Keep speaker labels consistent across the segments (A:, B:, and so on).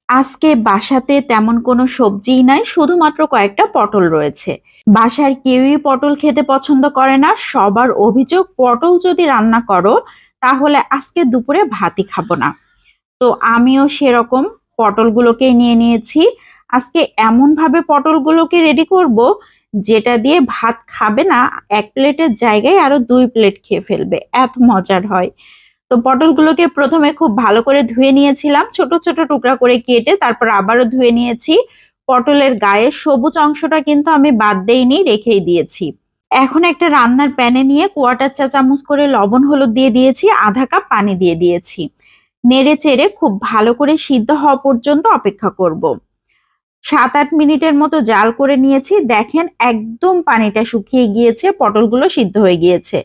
A: আজকে বাসাতে তেমন কোনো সবজিই নাই, শুধুমাত্র কয়েকটা পটল রয়েছে। বাসার কেউই পটল খেতে পছন্দ করে না। সবার অভিযোগ, পটল যদি রান্না করো তাহলে আজকে দুপুরে ভাতই খাবো না। তো আমিও সেরকম পটলগুলোকে নিয়ে নিয়েছি। আজকে এমন ভাবে পটলগুলোকে রেডি করব যেটা দিয়ে ভাত খাবে না, এক প্লেটের জায়গায় আরো 2 প্লেট খেয়ে ফেলবে, এত মজার হয়। তো পটলগুলোকে প্রথমে খুব ভালো করে ধুয়ে নিয়েছিলাম, ছোট ছোট টুকরা করে কেটে তারপর আবারও ধুয়ে নিয়েছি। পটলের গায়ের সবুজ অংশটা কিন্তু আমি বাদ দেইনি, রেখেই দিয়েছি। এখন একটা রান্নার প্যানে নিয়ে 1/4 চা চামচ করে লবণ হলুদ দিয়ে দিয়েছি, আধা কাপ পানি দিয়ে দিয়েছি। নেড়ে চেড়ে খুব ভালো করে সিদ্ধ হওয়া পর্যন্ত অপেক্ষা করব। 7-8 মিনিটের মতো জাল করে নিয়েছি। দেখেন একদম পানিটা শুকিয়ে গিয়েছে, পটলগুলো সিদ্ধ হয়ে গিয়েছে।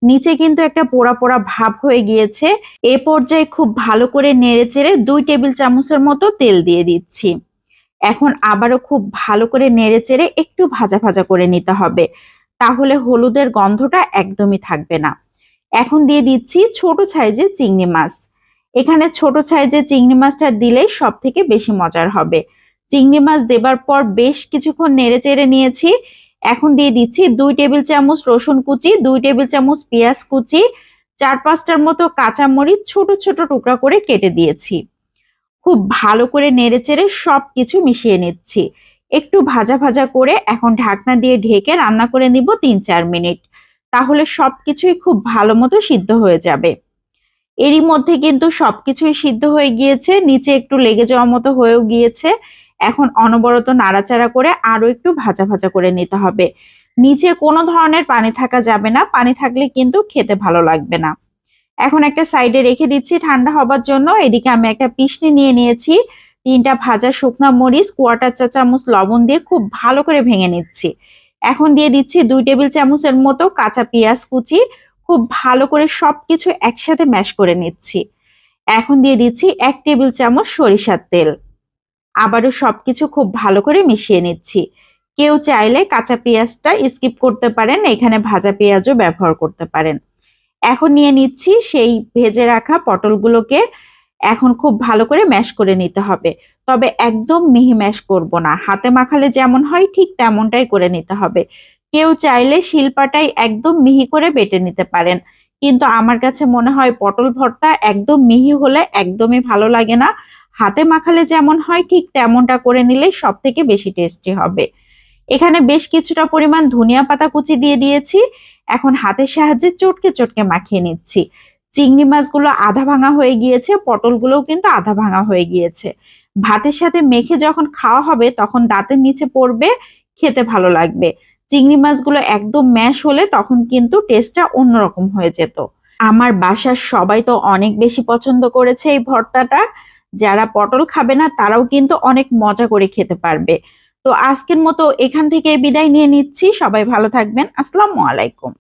A: নিচে কিন্তু একটা পোড়া পোড়া ভাব হয়ে গিয়েছে। এ পর্যায়ে খুব ভালো করে নেড়ে চেড়ে 2 টেবিল চামচের মতো তেল দিয়ে দিচ্ছি। এখন আবারও খুব ভালো করে নেড়ে চেড়ে একটু ভাজা ভাজা করে নিতে হবে, তাহলে হলুদের গন্ধটা একদমই থাকবে না। এখন দিয়ে দিচ্ছি ছোট সাইজের চিংড়ি মাছ। এখানে ছোট সাইজের চিংড়ি মাছটা দিলেই সব থেকে বেশি মজার হবে। চিংড়ি মাছ দেবার পর বেশ কিছুক্ষণ নেড়ে চেড়ে নিয়েছি। এখন দিয়ে দিচ্ছি 2 টেবিল চামচ রসুন কুচি, 2 টেবিল চামচ পেঁয়াজ কুচি, 4-5টার মতো কাঁচামরিচ ছোট ছোট টুকরা করে কেটে দিয়েছি। খুব ভালো করে নেড়ে চেড়ে সবকিছু মিশিয়ে নিচ্ছি। একটু ভাজা ভাজা করে এখন ঢাকনা দিয়ে ঢেকে রান্না করে নিব 3-4 মিনিট। তাহলে সবকিছুই খুব ভালো মতো সিদ্ধ হয়ে যাবে। এরই মধ্যে কিন্তু সবকিছুই সিদ্ধ হয়ে গিয়েছে, নিচে একটু লেগে যাওয়ার মতো হয়েও গিয়েছে। এখন অনবরত নাড়াচাড়া করে আরো একটু ভাজা ভাজা করে নিতে হবে। নিচে কোনো ধরনের পানি থাকা যাবে না, পানি থাকলে কিন্তু খেতে ভালো লাগবে না। এখন একটা সাইডে রেখে দিচ্ছি ঠান্ডা হবার জন্য। এদিকে আমি একটা পিষনি নিয়ে নিয়েছি, 3টা ভাজা শুকনা মরিচ, 1/4 চা চামচ লবণ দিয়ে খুব ভালো করে ভেঙে নিচ্ছি। এখন দিয়ে দিচ্ছি 2 টেবিল চামচের মতো কাঁচা পেঁয়াজ কুচি, খুব ভালো করে সবকিছু একসাথে ম্যাশ করে নিচ্ছি। এখন দিয়ে দিচ্ছি 1 টেবিল চামচ সরিষার তেল। আবারও সবকিছু খুব ভালো করে মিশিয়ে নিচ্ছি। কেউ চাইলে কাঁচা পেঁয়াজটা স্কিপ করতে পারেন, এখানে ভাজা পেঁয়াজও ব্যবহার করতে পারেন। এখন নিয়ে নিচ্ছি সেই ভেজে রাখা পটলগুলোকে। এখন খুব ভালো করে ম্যাশ করে নিতে হবে, তবে একদম মিহি ম্যাশ করব না, হাতে মাখালে যেমন হয় ঠিক তেমনটাই করে নিতে হবে। কেউ চাইলে শিলপাটায় একদম মিহি করে বেটে নিতে পারেন, কিন্তু আমার কাছে মনে হয় পটল ভর্তা একদম মিহি হলে একদমই ভালো লাগে না। হাতে মাখালে যেমন হয় ঠিক তেমনটা করে নিলে সব থেকে বেশি টেস্টি হবে। এখানে বেশ কিছুটা পরিমাণ ধনিয়া পাতা কুচি দিয়ে দিয়েছি। এখন হাতের সাহায্যে চটকে চটকে মাখিয়ে নিচ্ছি। চিংড়ি মাছগুলো আধা ভাঙা হয়ে গিয়েছে, পটলগুলোও কিন্তু আধা ভাঙা হয়ে গিয়েছে। ভাতের সাথে মেখে যখন খাওয়া হবে তখন দাঁতের নিচে পড়বে, খেতে ভালো লাগবে। চিংড়ি মাছগুলো একদম ম্যাশ হলে তখন কিন্তু টেস্টটা অন্যরকম হয়ে যেত। আমার বাসার সবাই তো অনেক বেশি পছন্দ করেছে এই ভর্তাটা। যারা পটল খাবে না তারাও কিন্তু অনেক মজা করে খেতে পারবে। তো আজকের মতো এখান থেকে বিদায় নিয়ে নিচ্ছি। সবাই ভালো থাকবেন। আসসালামু আলাইকুম।